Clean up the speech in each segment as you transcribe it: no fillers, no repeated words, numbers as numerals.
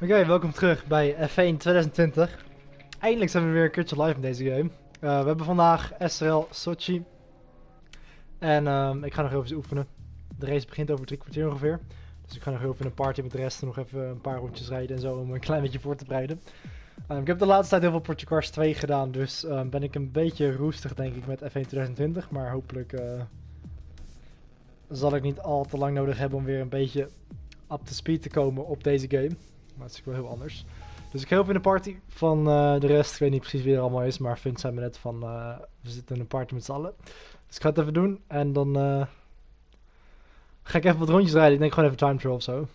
Oké, welkom terug bij F1 2020. Eindelijk zijn we weer een keertje live in deze game. We hebben vandaag SRL Sochi. En ik ga nog even eens oefenen. De race begint over 3 kwartier ongeveer. Dus ik ga nog even in een party met de rest nog even een paar rondjes rijden en zo om een klein beetje voor te bereiden. Ik heb de laatste tijd heel veel Project Cars 2 gedaan, dus ben ik een beetje roestig denk ik met F1 2020. Maar hopelijk zal ik niet al te lang nodig hebben om weer een beetje up to speed te komen op deze game. Maar het is wel heel anders. Dus ik ga even in de party van de rest. Ik weet niet precies wie er allemaal is, maar Fun zei me net van we zitten in een party met z'n allen. Dus ik ga het even doen en dan ga ik even wat rondjes rijden. Ik denk gewoon even time trial of zo.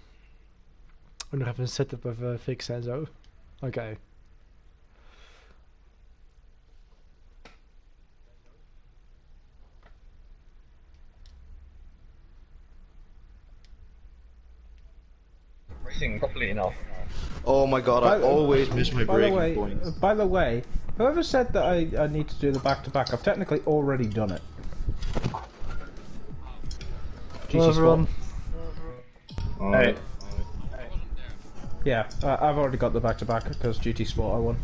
Ook nog even een setup even fixen en zo. Oké. Properly enough. Oh my god, I always miss my breaking points. By the way, whoever said that I need to do the back-to-back, I've technically already done it. Hello everyone. Hey. Yeah, I've already got the back-to-back because GT Sport I won.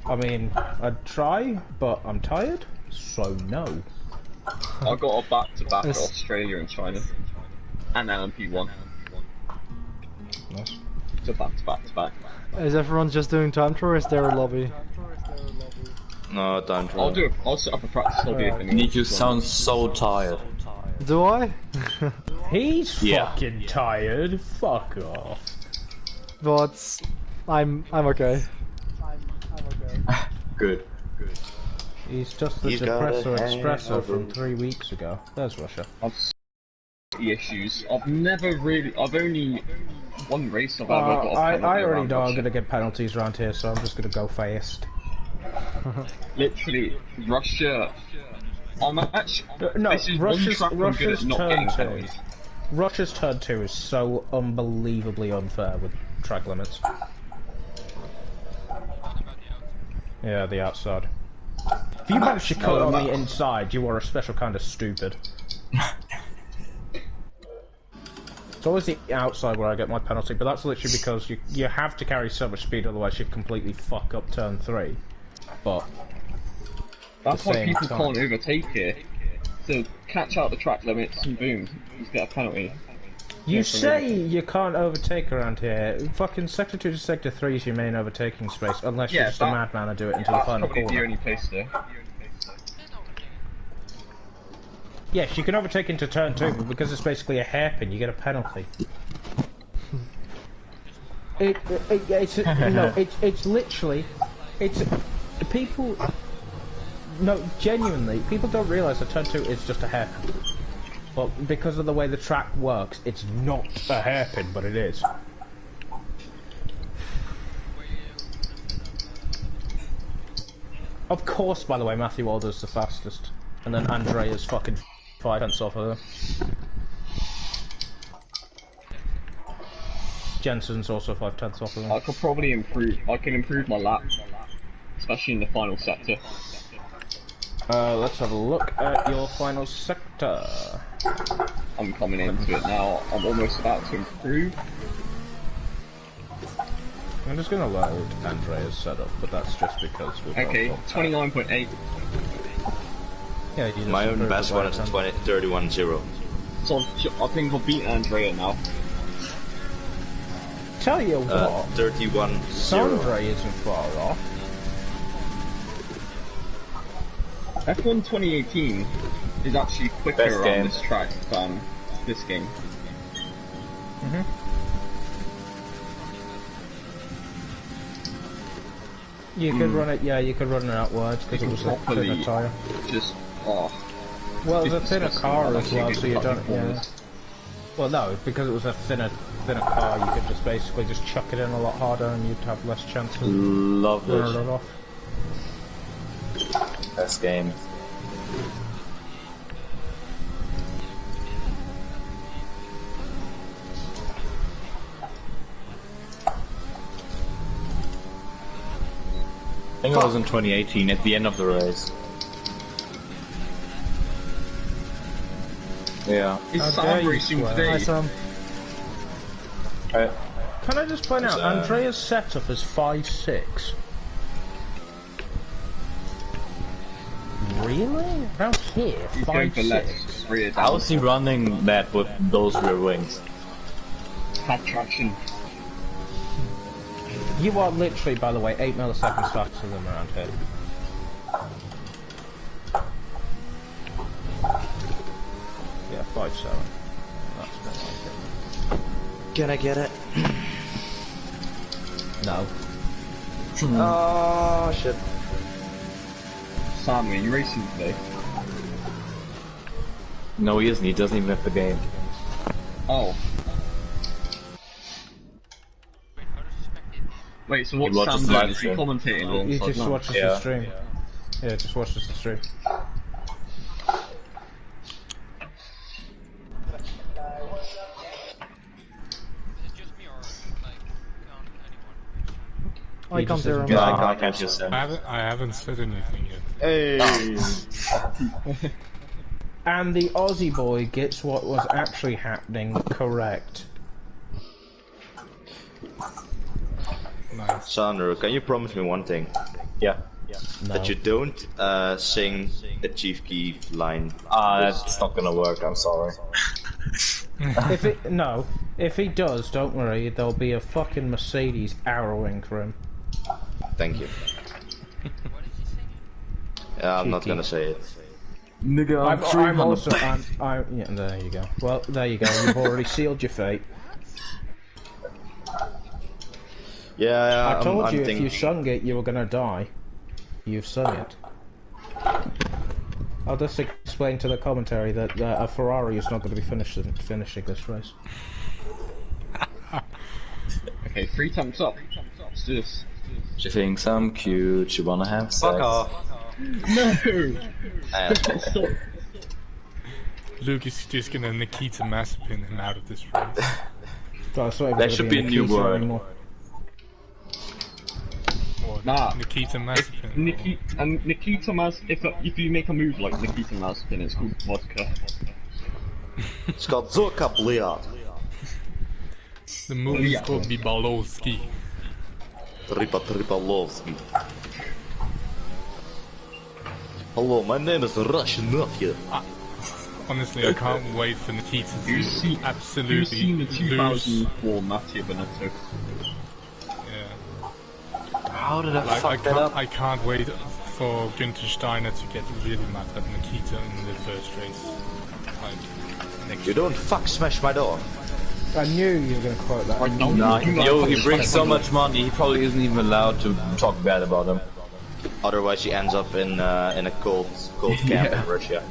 I mean, I'd try, but I'm tired, so no. I got a back-to-back at Australia and China. And LMP1. Nice. So back-to-back-to-back. Is everyone just doing time trial or is there a lobby? No, time trial. I'll set up a practice lobby if anyone. Nick, you sound so tired. Do I? He's fucking tired. Fuck off. But I'm okay. Good. He's just the depressor espresso from 3 weeks ago. There's Russia. Issues. I've only one race I've ever got. I already know I'm gonna get penalties around here, so I'm just gonna go fast. Literally, Russia. I'm actually. No, this is Russia's turn 2. Russia's turn 2 is so unbelievably unfair with track limits. Yeah, the outside. If you manage to cut on the inside, you are a special kind of stupid. It's always the outside where I get my penalty, but that's literally because you have to carry so much speed, otherwise you completely fuck up turn 3. But that's why people can't overtake here. So catch out the track limits and boom, you get a penalty. You say you can't overtake around here. Fucking Sector 2 to Sector 3 is your main overtaking space, unless you're just a madman and do it into the final corner. That's probably the only place there. Yes, you can overtake into turn 2, but because it's basically a hairpin, you get a penalty. It's literally, people, no, genuinely, people don't realise that turn 2 is just a hairpin. But because of the way the track works, it's not a hairpin, but it is. Of course, by the way, Matthew Walder's the fastest, and then Andrea's fucking 5 tenths off of her. Jensen's also 5 tenths off of her. I could probably improve my lap, especially in the final sector. Let's have a look at your final sector. I'm coming into it now. I'm almost about to improve. I'm just gonna load Andrea's setup, but that's just because we've okay, 29.8. Yeah, my own best one is 31.0. So I think I'll beat Andrea now. Tell you what, 31.0. Sandra isn't far off. F1 2018 is actually quicker on this track than this game. You could run it, yeah, you could run it outwards because it was a thinner tyre. Just, well, it was a thinner car as well, so you don't, yeah. Well, no, because it was a thinner car, you could just basically just chuck it in a lot harder and you'd have less chance of running it off. Best game. I think it was in 2018 at the end of the race. Yeah. Is Sam racing today? Hi Sam. Can I just point out, Andrea's setup is 5'6". Really? Around here, 5'6". How is he running that with those rear wings? Had traction. You are literally, by the way, 8 milliseconds faster than around here. Yeah, 5'7". That's more like it. Can I get it? No. Oh shit. Sam, are you racing today? No, he isn't. He doesn't even have the game. Oh. Wait, so what's Sam doing? Is he commentating alongside He just Sam? watches the stream. Yeah, just watches the stream. I can't hear him. Yeah, I can't just say. I haven't said anything yet. Hey. And the Aussie boy gets what was actually happening correct. Nice. Sandro, can you promise me one thing? Yeah. No. That you don't sing the Chief Keef line. That's not gonna work, I'm sorry. If he does, don't worry, there'll be a fucking Mercedes arrowing for him. Thank you. I'm not gonna say it. Nigga, yeah, there you go. Well, there you go, you've already sealed your fate. Yeah, I told I'm you if thinking... you sung it, you were gonna die. You've sung it. I'll just explain to the commentary that a Ferrari is not going to be finishing this race. Okay, 3 times up. Let's do this. She thinks I'm cute, she wanna have sex. Fuck off. No! Stop. Luke is just gonna Nikita Mazepin him out of this race. That should be a new word. Anymore. What? Nah. Nikita Mazepin. Nikita if you make a move like Nikita Mazepin, it's called vodka. It's called Zorka Bliat. The movie is called Bibalowski. Tripalovsky. Hello, my name is Russian Mafia. Honestly, I can't wait for Nikita to absolutely You've seen the lose. 2004 Mattia Benetto. Yeah. How did I Like, fuck that up? I can't wait for Günther Steiner to get really mad at Nikita in the first race. Like, next You don't fuck smash my door. I knew you were going to quote that. Nah, he brings so much money, he probably isn't even allowed to talk bad about him. Otherwise, he ends up in a cold camp in Russia.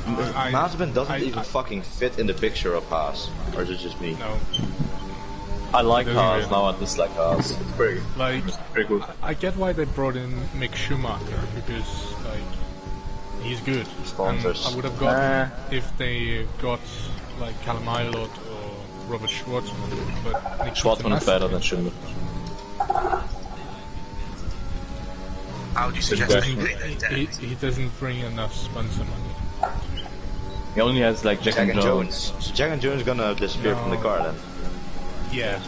Mazepin doesn't even fucking fit in the picture of Haas, or is it just me? No. I like Doesn't Haas, really. now I dislike Haas. It's pretty, Like, pretty good. I get why they brought in Mick Schumacher, because, like, he's good. Sponsors. And I would have got if they got, like, Callum Ilott or Robert Schwartzman, but Nikita Schwartzman is better than Mazepin, Schumacher. How would you suggest Good they question. pay their debt? he doesn't bring enough sponsor money. He only has like Jack and Jones. So Jack and Jones gonna disappear from the car then? Yeah,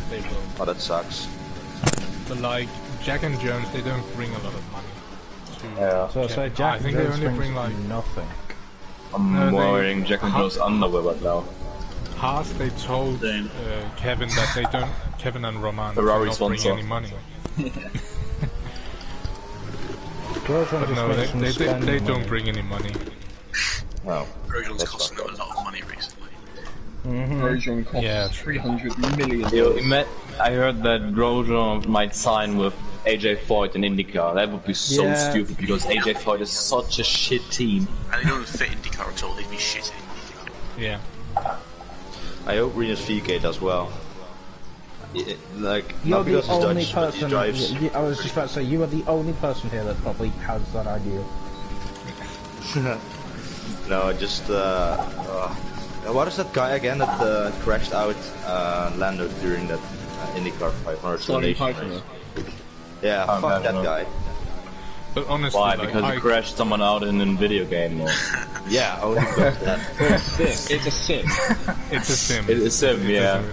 they will. Oh, that sucks. But, like, Jack and Jones, they don't bring a lot of money. To Yeah. So Kevin. Jack I think they Jones only brings bring, like, nothing. I'm No, they- wearing Jack and Jones underwear right now. Haas, they told Kevin that they don't, Kevin and Roman, Ferrari not bring sponsor. any money. Grosjean But just no, makes them they spend don't money. bring any money. No. Grosjean's That's costing fucked them a lot of money recently. Grosjean costs Yeah. 300 million. Yo, I heard that Grosjean might sign with AJ Foyt in IndyCar. That would be so Yeah. stupid because AJ Foyt is such a shit team. And they don't fit IndyCar at all, they'd be shit in IndyCar. Yeah. I hope Rinus VK does well. Like, You're not the because he's only Dutch, but he person. drives. I was just about to say, you are the only person here that probably has that idea. No, just what is that guy again that crashed out Lando during that IndyCar 500 Starting simulation Python. race? Yeah, I fuck don't that know. guy. But honestly, Why? like, Because I, he crashed someone out in a video game. Or... Yeah, only because of that. It's a sim. It's a sim. It's a sim, yeah.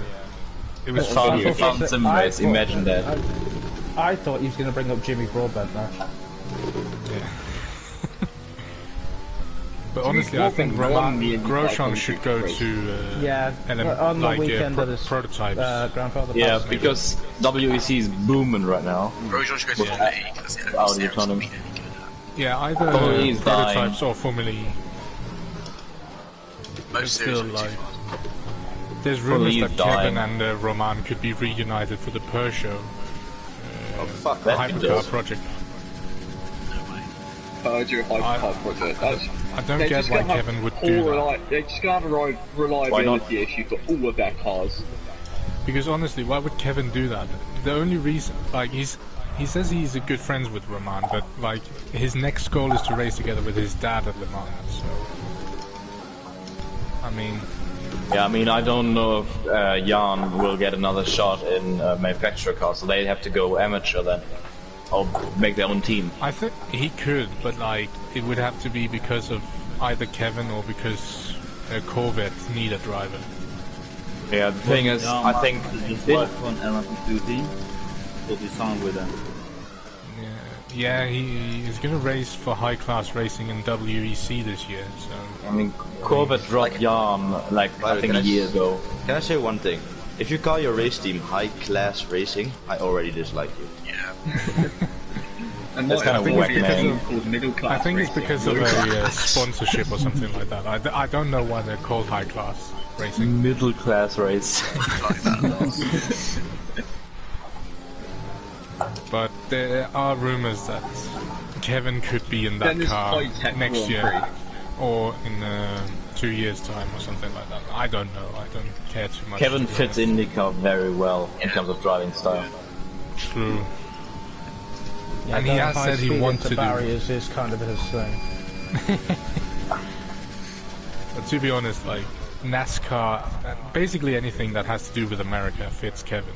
It was Farm fun. sim race, imagine that. I thought he was going to bring up Jimmy Broadbent there. Yeah. But honestly, I think Grosjean should go to on the weekend of this prototypes. grandfather. Yeah, because WEC is booming right now. Grosjean should go to Formula E, because Out of the economy. Yeah, either Formula E is prototypes dying. or Formula E. most Still, series like, like, there's rumours Formula E that is dying. Kevin and Roman could be reunited for the Peugeot Oh fuck that. That'd be hypercar dope. project. Peugeot hypercar project. I don't get why Kevin would do that. They're just gonna have a reliability issue for all of their cars. Because honestly, why would Kevin do that? The only reason, like, he says he's a good friends with Roman, but like his next goal is to race together with his dad at Le Mans. So, I mean, Yeah, I mean, I don't know if Jan will get another shot in manufacturer cars, so they have to go amateur then, or make their own team. I think he could, but like it would have to be because of either Kevin or because Corvette need a driver. Yeah, the thing is, I think His wife on LMP2D, so he signed with them. Yeah, he is gonna race for high class racing in WEC this year. So I mean, Corvette dropped Jan like I think a year ago. Can I say one thing? If you call your race team high class racing, I already dislike you. yeah. And That's kind of whack, man. called middle class. I think it's racing. because of a sponsorship or something like that. I don't know why they're called high class racing. Middle class race. Like that. But there are rumors that Kevin could be in that Then there's car high-tech next Grand year, Prix. or in 2 years' time, or something like that. I don't know. I don't care too much. Kevin to be fits honest. IndyCar very well in terms of driving style. True. Yeah, And he has high said he speed wants into to do- barriers is kind of his thing. But to be honest, like NASCAR, basically anything that has to do with America fits Kevin.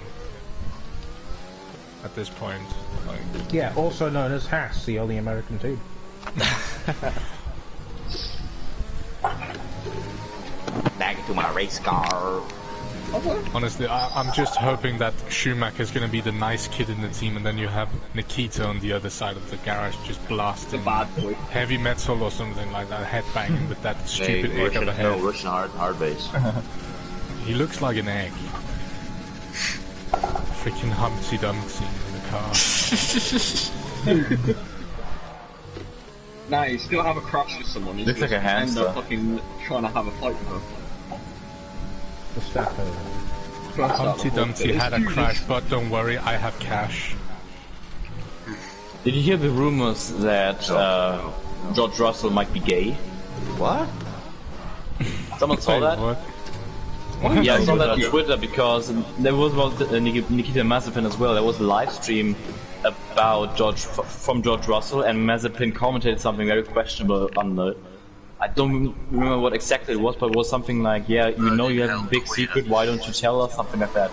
At this point, like, Yeah, also known as Haas, the only American team. Back to my race car. honestly, I'm just hoping that Schumacher's gonna be the nice kid in the team, and then you have Nikita on the other side of the garage just blasting bad boy. heavy metal or something like that, headbanging with that stupid egg on the head. No, Russian hard base. He looks like an egg. Freaking Humpty Dumpty in the car. Nah, you still have a crush with someone. You Looks just like a end hamster. up fucking trying to have a fight with them. The Stafford. Humpty Dumpty had a crash, but don't worry, I have cash. Did you hear the rumors that George Russell might be gay? What? Someone saw Wait, that? what? Yeah, I saw that on Twitter because there was Nikita Mazepin as well. There was a live stream about from George Russell, and Mazepin commented something very questionable on it. I don't remember what exactly it was, but it was something like, yeah, you know you have a big secret, why don't you tell us? Something like that.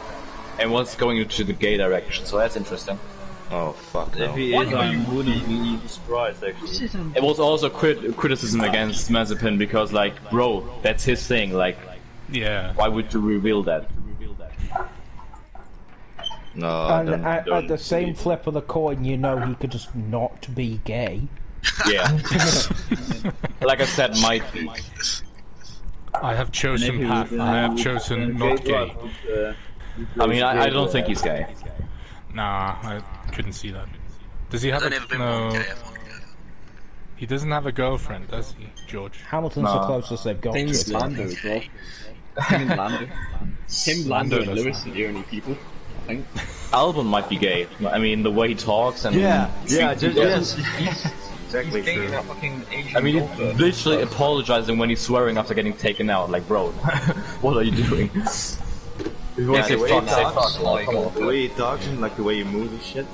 And was going into the gay direction, so that's interesting. Oh fuck no. If he is, I wouldn't be surprised actually. It was also criticism against Mazepin because, like, bro, that's his thing, like, Yeah. why would you reveal that? No, And don't, at don't the same believe- flip of the coin, you know he could just not be gay. Yeah. Like I said, might be. I have chosen path. I have chosen not gay. I mean, I don't think he's gay. Nah, I couldn't see that. Does he have I've never been no? one KF1. He doesn't have a girlfriend, does he, George? Hamilton's the closest they've got Same to with it. Lando as well. Him and Lando. Him, Lando, and Lewis are the only people, I think. Albon might be gay. I mean, the way he talks and Yeah, yes. Exactly true. that fucking Asian I mean, golfer. he's literally apologizing when he's swearing after getting taken out. Like, bro, what are you doing? He wants to the way fuck, he say talks, fuck. like, Come on. The way he talks and like the way he moves and shit.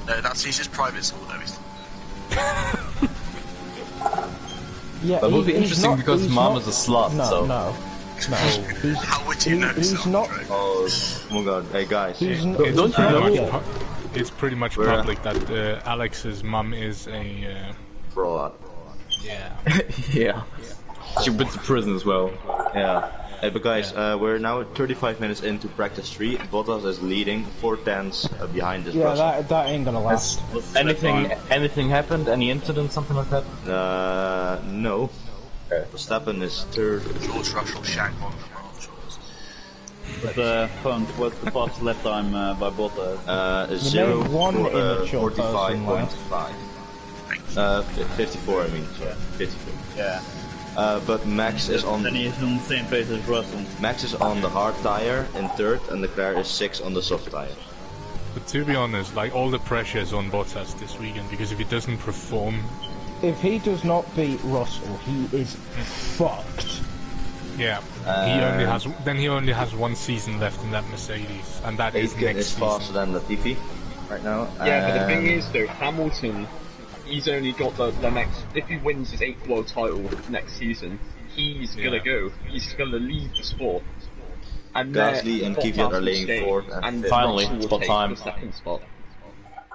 No, he's just private school though. Yeah, That would be he's interesting not- because he's mom not- is a slut, No, so. no. How would you know He's yourself, not. Drake? Oh my god, hey guys. He's hey. not. It's Don't you pretty know? much it's pretty much We're, public that Alex's mum is a Fraud. Yeah. Yeah. She went to prison as well. Yeah. Hey, but guys, we're now at 35 minutes into practice 3. Bottas is leading, 4 tenths behind this person. that ain't gonna last. Anything happened? Any incident? Something like that? No. Verstappen is third. George Russell shagged one from What's the fastest lap time by Bottas? 45.5. 54, I mean, sorry. 54. Yeah. But Max is on. Then he's on the same pace as Russell. Max is on the hard tire in third, and Leclerc is 6 on the soft tire. But to be honest, like all the pressure is on Bottas this weekend because if he doesn't perform, If he does not beat Russell, he is fucked. yeah, he only has 1 season left in that Mercedes, and that is Aitken next is season. faster than Latifi right now. Yeah, but the thing is though, Hamilton, he's only got the next. If he wins his 8th world title next season, he's gonna go. He's gonna leave the sport. And Gasly and Kvyat are laying fourth, and finally, Russell will spot take time. the 2nd spot.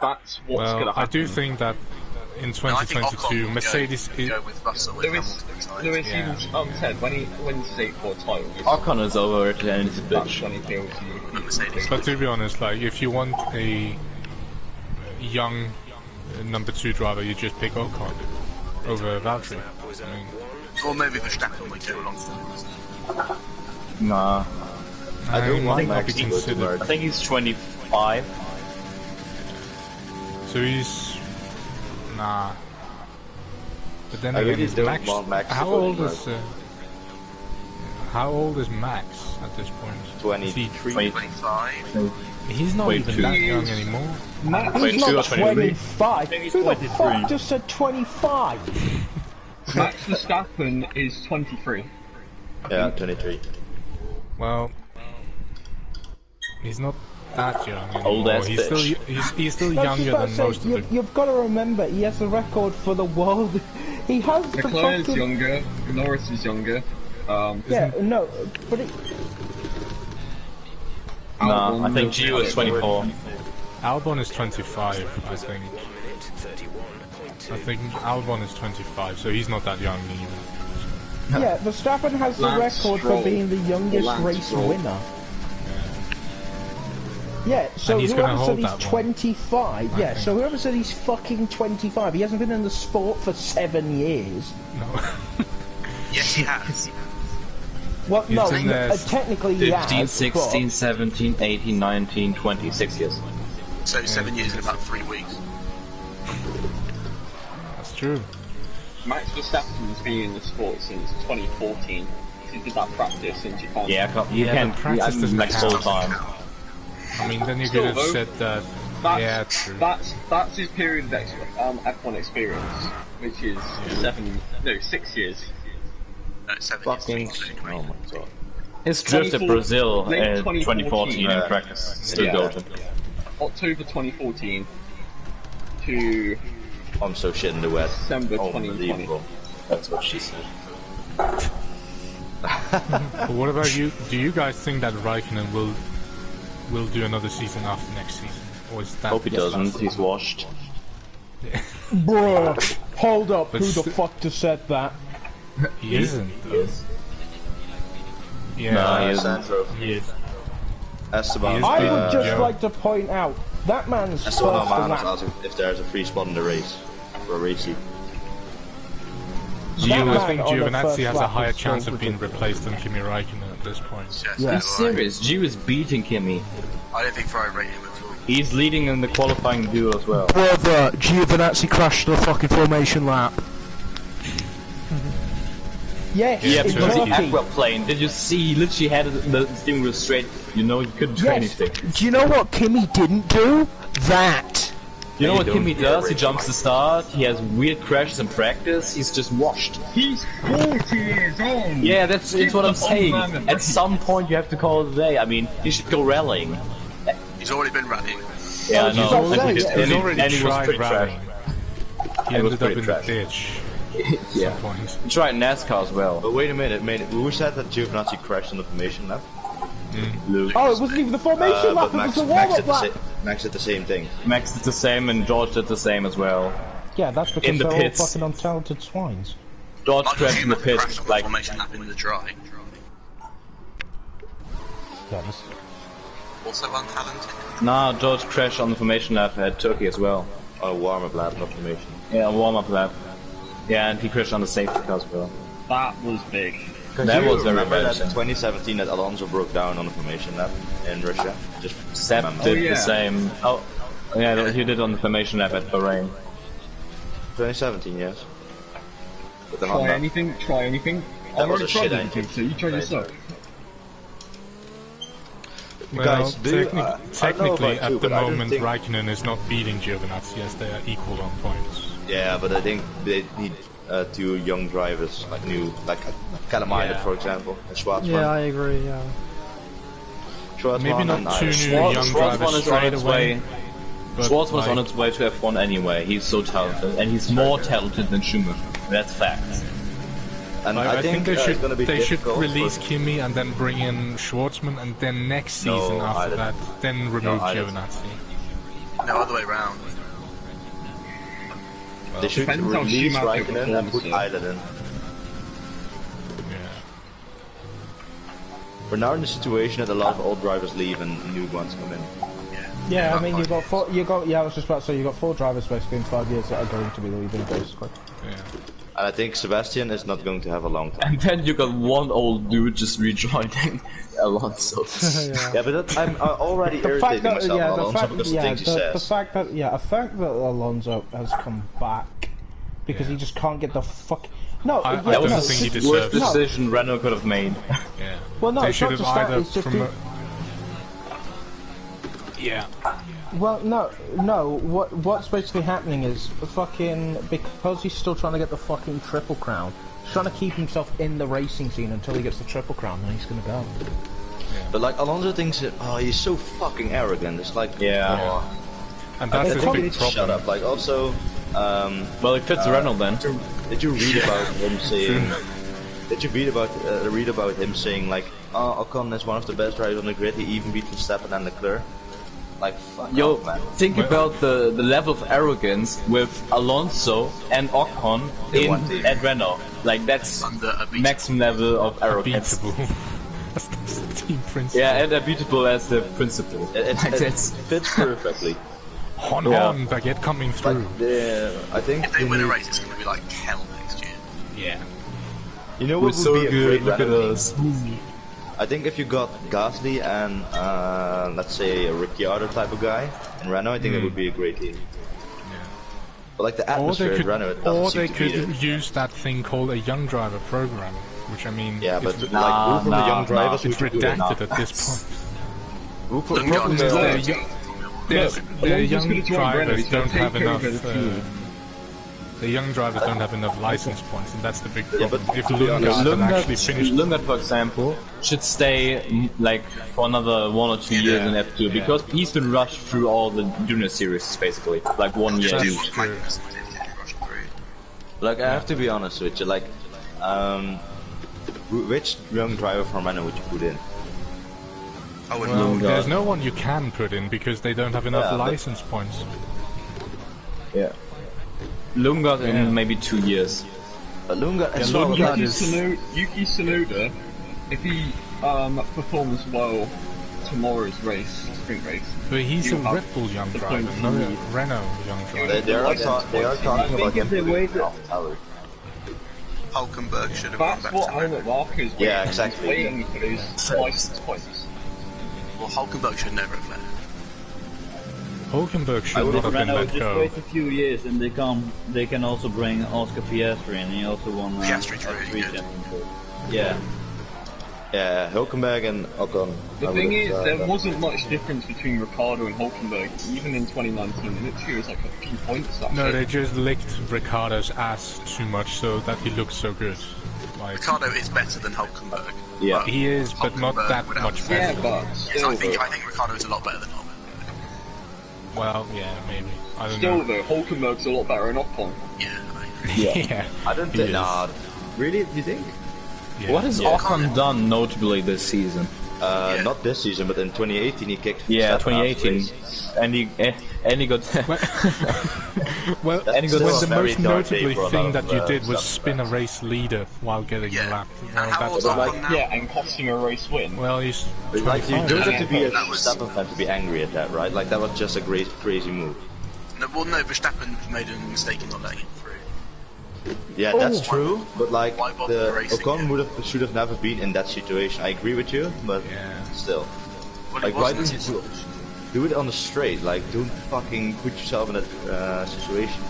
That's what's gonna Well, happen. I do think that in I think Ocon 2022, will Mercedes is. go with Russell if Lewis Hamilton decides. even said when he wins his 8th world title, Ocon is overrated and he's a that's bitch. when he feels And Mercedes. But to be honest, like if you want a young number 2 driver, you just pick Ocon over Valtteri. I mean, Or maybe Verstappen will go along. Nah. I don't want might not be Max to go to considered. I Merc. think he's 25. So he's nah. But then I again, really is don't Max, want Max to how go to old Merc. is how old is Max at this point? 23. 25. He's not even 22. that young anymore. Max, He's 22 or not 23. 25. think he's Who the 23. fuck just said 25? Max Verstappen is 23. Yeah, 23. Well, he's not that young anymore. Old ass he's still bitch. he's still I was just younger about than to say, most of the. you've got to remember, he has the record for the world. He has the Leclerc is fucking... younger. Norris is younger. Yeah, no, but it... Nah, I think Gio is 24. Albon is 25, I think. I think Albon is 25, so he's not that young either. Yeah, Verstappen has the Lance record Stroll. for being the youngest Lance race Stroll. winner. Yeah, so And he's gonna whoever said hold he's that one, 25, yeah, so whoever said he's fucking 25, he hasn't been in the sport for 7 years. No. Yes, he has. Well, He's no, in there technically he 15, has, 16, 17, 18, 19, 20, 6 years. So 7 years in about 3 weeks. That's true. Max Verstappen's been in the sport since 2014. He did that practice in Japan. You can practice doesn't like full count. time. I mean, then you Still, could have though, said that. That's, Yeah, true. That's his period of F1 experience, which is 6 years. No, 7 Fucking. years. Oh my god. His drift at 24 Brazil late in 2014, 2014 in practice. Still Yeah. golden. October 2014 to I'm so shit in the wet. December 2020. Unbelievable. That's what she said. But what about you? Do you guys think that Raikkonen will do another season after next season, or is that? Hope he doesn't. He's washed. Bruh, hold up, But who the st- fuck just said that? He isn't. Though. Yeah. Nah, he isn't. Sandro. Yes. Esteban. He I is would just yeah. like to point out, that man's first Esteban Almanos lap. asks if there's a free spot in the race for a race seat. I think on the Giovinazzi first has a lap higher is chance so of being ridiculous. replaced than Kimi Raikkonen at this point. Yes, Yeah. yeah. He's serious. Gio is beating Kimi. I don't think Ferrari rate him at all. He's leading in the qualifying duo as well. Brother, Giovinazzi crashed the fucking formation lap. Yes, Yeah, in because the Turkey. aquaplane, did you see? He literally had the steering wheel straight. You know, he couldn't do Yes. anything. Do you know what Kimi didn't do? That. You know you what don't Kimi hear does? He Rachel jumps the start. He has weird crashes in practice. He's just washed. He's 40 years old! Yeah, that's what I'm saying. man and At some point, you have to call it a day. I mean, he should go rallying. He's already been rallying. Yeah, I he's know. already- And He's he- already and he was tried pretty trash. rallying. He It was ended up pretty in trash. the ditch Yeah. at some point. He tried NASCAR as well. But wait a minute, who said that Giovinazzi crashed on the formation lap? Luke. Oh, it wasn't even the formation lap, But it was Max, the Max, warm-up did the lap. Max did the same thing. Max did the same, and George did the same as well. Yeah, that's because In the they're pits. all fucking untalented swines. George Michael crashed in the Schumacher pit, crashed on the like, formation lap in the dry. Yeah, this... Also untalented. nah, George crashed on the formation lap at Turkey as well. Oh, warm-up lap, not formation. Yeah, warm-up lap. Yeah, and he crashed on the safety car as well. That was big. That was very remember that embarrassing. 2017 that Alonso broke down on the formation lap in Russia? Just Sepp remember. did yeah. the same. Oh, yeah, he did on the formation lap at Bahrain. 2017, yes. With the Try Honda. anything, try anything. That I've was already a tried shit anything, idea. so you try yourself. Well, Guys, do you- I don't know technically, about you, at the but I don't moment, think- Raikkonen is not beating Giovinazzi, as they are equal on points. Yeah, but I think they need two young drivers, like new, like Callum Eilert, Yeah. for example, and Schwarzman. Yeah, I agree. Yeah. Schwarzman Maybe not and two Eilert. new young Schwarzman drivers is on straight its away. way. But Schwartz was like, on its way to F1 anyway. He's so talented, and he's more talented than Schumacher. That's fact. And I think they it's should gonna be should difficult release for- Kimi and then bring in Schwartzman, and then next No, season after Eilert. that, then remove Eilert. Giovinazzi. No, other way round. They should Depends how release Schumacher Raikkonen and put performs, Eilert in. Yeah. We're now in the situation that a lot of old drivers leave and new ones come in. Yeah, I mean, you got four. You got. Yeah, I was just about to say you got 4 drivers basically in 5 years that are going to be leaving basically. Yeah. And I think Sebastian is not going to have a long time. And then you got one old dude just rejoining Alonso. Yeah. Yeah, but that, I'm already The fact irritating that, myself yeah, on the Alonso fact, because yeah, of things he says. the fact that, yeah, the fact that Alonso has come back because he just can't get the fuck. No, I yeah, don't no, think he it's- Worst deserves. decision Renault could have made. Yeah. Well, no, They it's should not have just that. either It's just Yeah. well, no. What's basically happening is fucking because he's still trying to get the fucking triple crown. He's trying to keep himself in the racing scene until he gets the triple crown, then he's gonna go. But like Alonso thinks, he's so fucking arrogant. It's like, Yeah. oh, And I that's think the he big needs to shut problem. up. Like also, Well, it fits Renault then. did you read about him saying? Did you read about him saying like, oh, Ocon is one of the best drivers on the grid. He even beat Verstappen and Leclerc. Like, fuck Yo, off, man. think about the level of arrogance with Alonso and Ocon In one team. at Renault. Like, that's Under a beat. maximum level of arrogance. Beatable. That's the team principle. Yeah, and unbeatable as the principle. It That's- fits perfectly. Hon, Yeah. baguette coming through. I think If they you win a need- race, it's going to be like hell next year. Yeah. You know We're what would so be a good, great look at Renault team? us. I think if you got Gasly and let's say a Ricciardo type of guy in Renault, I think it would be a great team. But like the Or atmosphere they in Renault, it doesn't or seem they to be could there. use that thing called a young driver program, which I mean, Yeah, but it's, like who from the young drivers it's would you do it? redacted at this point. Who from Lundgaard from is the- there. The Alonso's young gonna join Renault, drivers he's gonna don't have take enough. over the team. The young drivers don't have enough license points, and that's the big Yeah, problem. but If to be honest, Lundgaard had actually finished, Lundgaard, for example, should stay like for another 1 or 2 years in F2 Yeah. because he's been rushed through all the junior series basically, like 1 year. That's Do what true. Magnussen did to rush through. Like I have to be honest with you, like which young driver from Renault would you put in? I would well, Lundgaard. there's no one you can put in because they don't have enough Yeah, but- license points. Yeah. Lundgaard Yeah. in maybe 2 years. But Lundgaard, Yeah, it's all Lundgaard about is- Yuki Tsunoda, if he performs well tomorrow's race, sprint race, But he's a You have Red Bull young the driver, points not you a need. Renault young They, driver. they are talking about him putting off Tyler. Hulkenberg should have gone that's back what to Renault. Helmut Marko is waiting. Yeah, exactly. He's waiting for his license points. Well, Hulkenberg should never have left. Hulkenberg should not If have been Renault let just go. wait a few years and they can also bring Oscar Piastri in. He also won Piastri's really F3 good. championship. Yeah. Yeah, Hulkenberg and Ocon. The thing is, there wasn't much difference between Ricciardo and Hulkenberg, even in 2019. Literally, it was like a few points. That's No, it. they just licked Ricciardo's ass too much so that he looks so good. Like, Ricardo is better than Hulkenberg. Yeah. he is, but not Hulkenberg that without much Yeah, better. but Yes, still, I think Ricardo is a lot better than Hulkenberg. Well, yeah, maybe. I don't still know. though, Hulkenberg's a lot better than Ocon. Yeah, I agree. Yeah. I don't He think. is. Nah, really? Do you think? Yeah. What has Ocon done notably this season? Not this season, but in 2018 he kicked. Yeah, Verstappen 2018, race. and he got. Well, That's when still the a very most dark day notably for a thing lot that of, you did was Verstappen spin a fans. race leader while getting Yeah. lapped. And Well, how that's old's bad. Ocon now? Yeah, and costing a race win. Well, he's Like, you 25. don't have to be a That was- Verstappen fan to be angry at that, right? Like, that was just a great, crazy move. No, well, no, Verstappen made a mistake in not letting him through. Yeah, that's true, but like, Why bother racing Ocon should have never been in that situation. I agree with you, but Yeah. still. Well, Like, it why wasn't didn't his you do it on the straight? Like, don't fucking put yourself in that situation.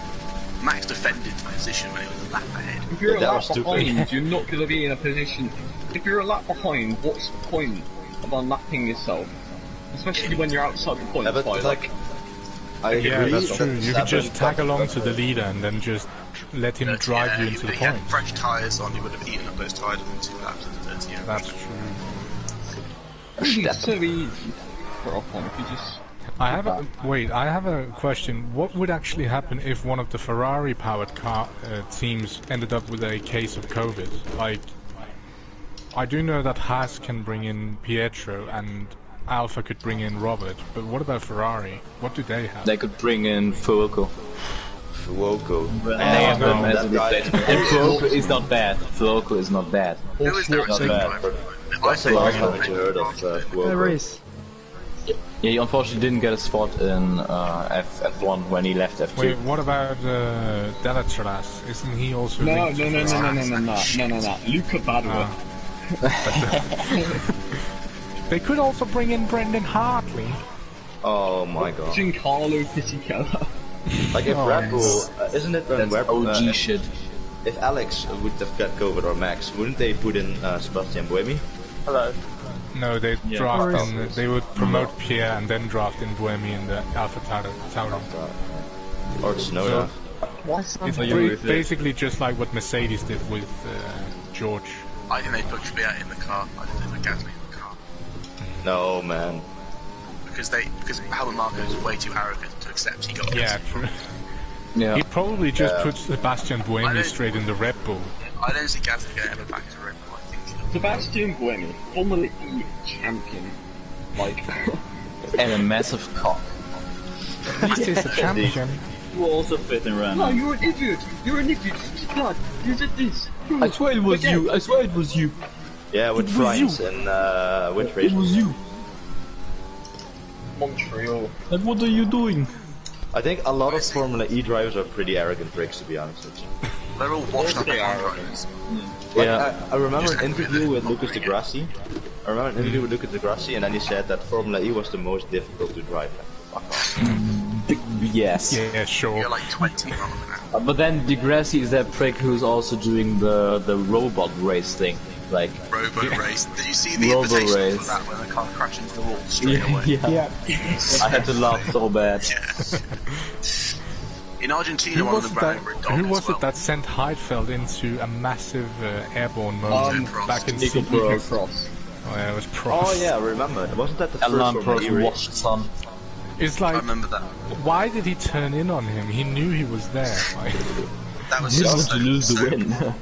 Max defended the position when he was a lap ahead. If you're a That lap was stupid. behind, you're not going to be in a position. If you're a lap behind, what's the point of unlapping yourself? Especially when you're outside the points. Yeah, but by, like, I agree. Yeah, that's that true. You could just Verstappen tag got along to the better. leader and then just let him drive you into the He had point. fresh tyres on, he would have eaten up those tyres within 2 laps of the 30. That's true. it's so easy for Ocon if you just. I have a question. What would actually happen if one of the Ferrari-powered car teams ended up with a case of COVID? Like, I do know that Haas can bring in Pietro and Alpha could bring in Robert, but what about Ferrari? What do they have? They could bring in Fuoco. Fuoco. And they have them as a that guy- replacement. And Fuoco is not bad. Fuoco is not bad. Who is there Not at bad. That's the last time that you heard of Hey, Fuoco. Reese. Yeah, he unfortunately didn't get a spot in F1 when he left F2. Wait, what about Delatras? Isn't he also No, linked no, to no, no, Ferrari? no, no, no, no, no, no. Luca Badua. They could also bring in Brendan Hartley. Oh my god. Giancarlo Fisichella. Like if Red Bull, isn't it when That's OG shit. if Alex would have got COVID or Max, wouldn't they put in Sebastian Buemi? Hello. No, they Yeah. draft Or is- in, they would promote Pierre and then draft in Buemi in the Alpha Tauri. Or Tsunoda? It's basically just like what Mercedes did with George. I think they put Kvyat in the car. I think they put Gasly in the car. No, man. Because Helmut Marko is way too arrogant to accept he got Yeah, this. true. Yeah. He probably just put Sebastian I Buemi don't- straight in the Red Bull. I don't see Gasly going ever back to Red Bull. I think Sebastian Buemi, Formula E champion. Like, And a massive cock. This is a champion. You also fit in Ren. no, you're an idiot. You're an idiot. God, you did this. I swear it was you. I swear it was you. Yeah, with It was Friends you. and which race? It was you. Montreal. And what are you doing? I think a lot of Formula E drivers are pretty arrogant pricks, to be honest with you. they're all washed up They are. drivers. Like, Yeah. I remember an interview with Lucas de Grassi. And then he said that Formula E was the most difficult to drive. Fuck off. Yes. Yeah, sure. You're like 20 wrong now. But then Degrassi is that prick who's also doing the robot race thing. Like, Robo race. Did you see the Robo invitation race. for that when the car crashed into the wall straight away? yeah. I had to laugh so bad. Yeah. In Argentina, Who one of was, the it brand that, were dog who as was well. it that sent Heidfeld into a massive airborne mode back in Nico Sydney? Prost. Cross. Oh yeah, it was Prost. Oh yeah, I remember. Wasn't that the first Alan Formula E Prost race? washed son. It's I like, remember that. why did he turn in on him? He knew he was there. Like, That was You just want so, to lose the so- win.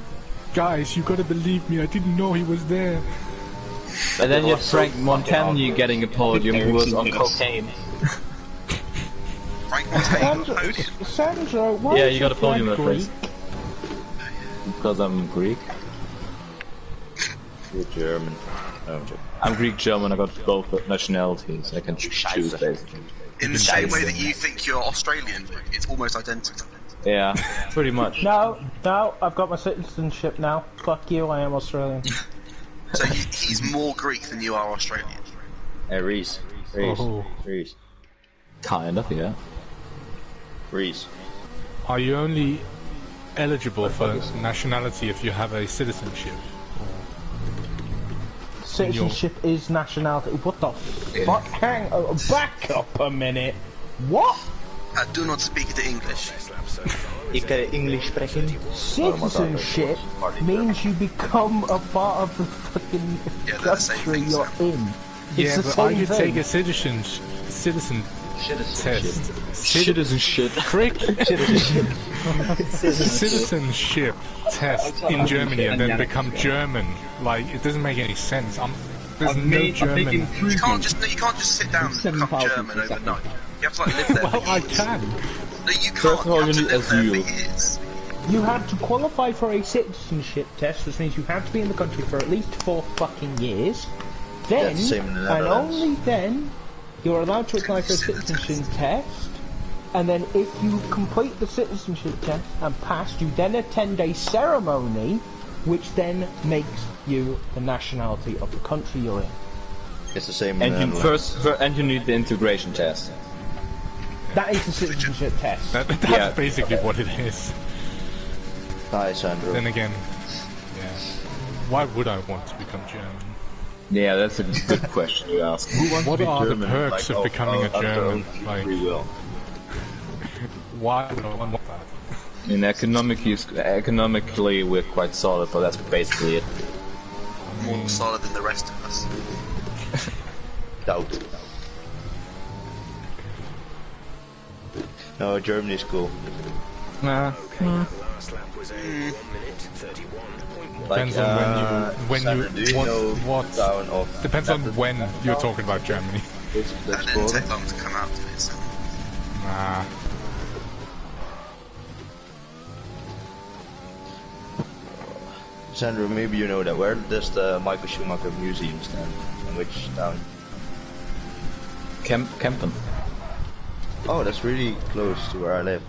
guys, you gotta believe me. I didn't know he was there. And then you have was so Frank fucking Montagny getting a podium who was on cocaine. Frank Montaigne. Sandro, why Yeah, is you got a your podium flag that race. Because I'm Greek. You're German. No, I'm joking. I'm Greek German, I got both nationalities. I can choose basically. In the same way that you think you're Australian, it's almost identical. Yeah, pretty much. No, I've got my citizenship now. Fuck you, I am Australian. So he's more Greek than you are Australian. Hey, Reese. Oh. Kind of, yeah. Reese. Are you only eligible for nationality if you have a citizenship? Citizenship is nationality. What the fuck? Hang on, back up a minute. What? Do not speak the English. Ik kan English spreken. Citizenship means you become a part of the fucking Yeah, they're the same country thing, you're Sam. in. It's Yeah, the but I same could thing. take a citizen test. Citizenship. Prick. Citizenship test in Germany and then become German. Like, it doesn't make any sense. There's I've no made a big German. improvement. You can't just sit down and become 7,000 German per second. overnight. You have to like live there. Well, for I years. can. No, you can't. First of all, you have you to need live there asylum. for years. You have to qualify for a citizenship test, which means you have to be in the country for at least 4 fucking years. Then, That's the same in the and Netherlands. only then, you're allowed to apply for a citizenship test. And then if you complete the citizenship test and pass, you then attend a ceremony, which then makes you the nationality of the country you're in. It's the same in the And you Netherlands. and you need the integration test. That is the citizenship test. That's Yeah. basically what it is. Nice, Andrew. Then again, yeah. Why would I want to become German? Yeah, that's a good question you ask. What are the perks of becoming a German? Like, why would I want that? I mean, economically, we're quite solid, but that's basically it. More solid than the rest of us. Doubt. No, Germany's cool. Nah. Like, Depends on when Sandra, do you know what town of depends on when you're talking about Germany. Let's That go. didn't take long to come out of it, so. Nah. Sandra, maybe you know that. Where does the Michael Schumacher Museum stand? In which town? Kempen. Oh, that's really close to where I live.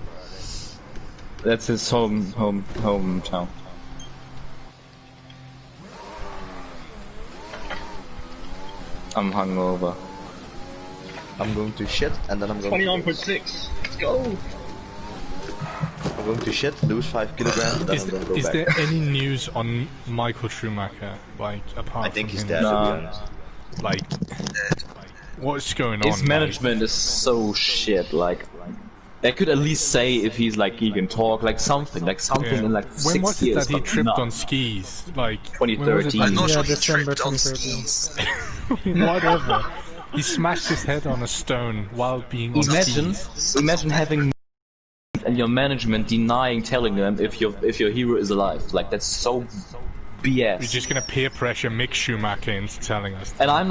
That's his hometown. I'm hungover. I'm going to shit and then I'm going 29.6. Let's go. I'm going to shit, lose 5 kilograms, and then I'm going to go Is back. there any news on Michael Schumacher? Like, apart I think from he's him? dead, to be Nah. honest. Like, what's going His on? management is so shit. Like, they could at least say if he's like he can talk, like something Yeah. in like When 6 was it years. that he but tripped not. on skis? Like, 2013. I'm not Yeah, sure he December tripped on 2013. skis. Whatever. He smashed his head on a stone while being on Imagine, skis. imagine having and your management telling them if your hero is alive. Like that's so BS. You're just gonna peer pressure Mick Schumacher into telling us. And I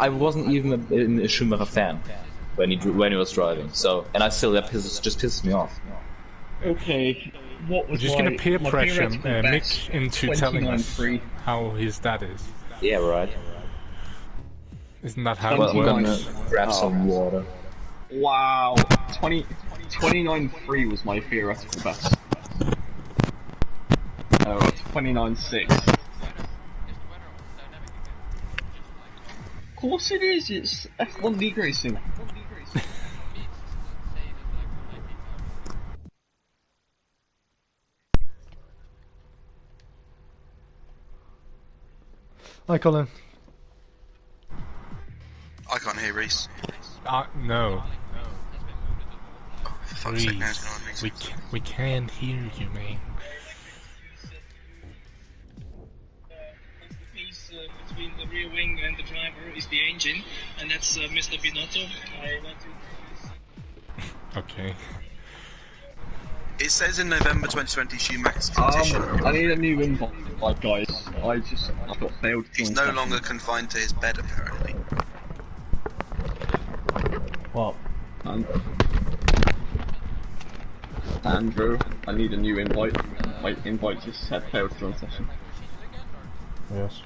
wasn't even a Schumacher fan when he was driving. So, and I still that just pisses me off. Okay, what was You're just gonna peer my pressure theoretical Mick best? into telling us 29.3. how his dad is. Yeah, right. Isn't that how Well, it I'm gonna works? grab some water. Wow, 29.3 was my theoretical best. Oh, 29.6. Of course it is, it's F1 League Racing. Hi, Colin. I can't hear Reese. No. For fuck's sake, now Please. it's going on We can't hear you, man. The piece between the rear wing and the driver is the engine, and that's Mr. Binotto. I want to. Okay. It says in November 2020 Schumacher's petition. I need a new invite, guys. I got failed. He's no longer confined to his bed, apparently. What? Andrew, I need a new invite. My invite just said failed to join session. Yes.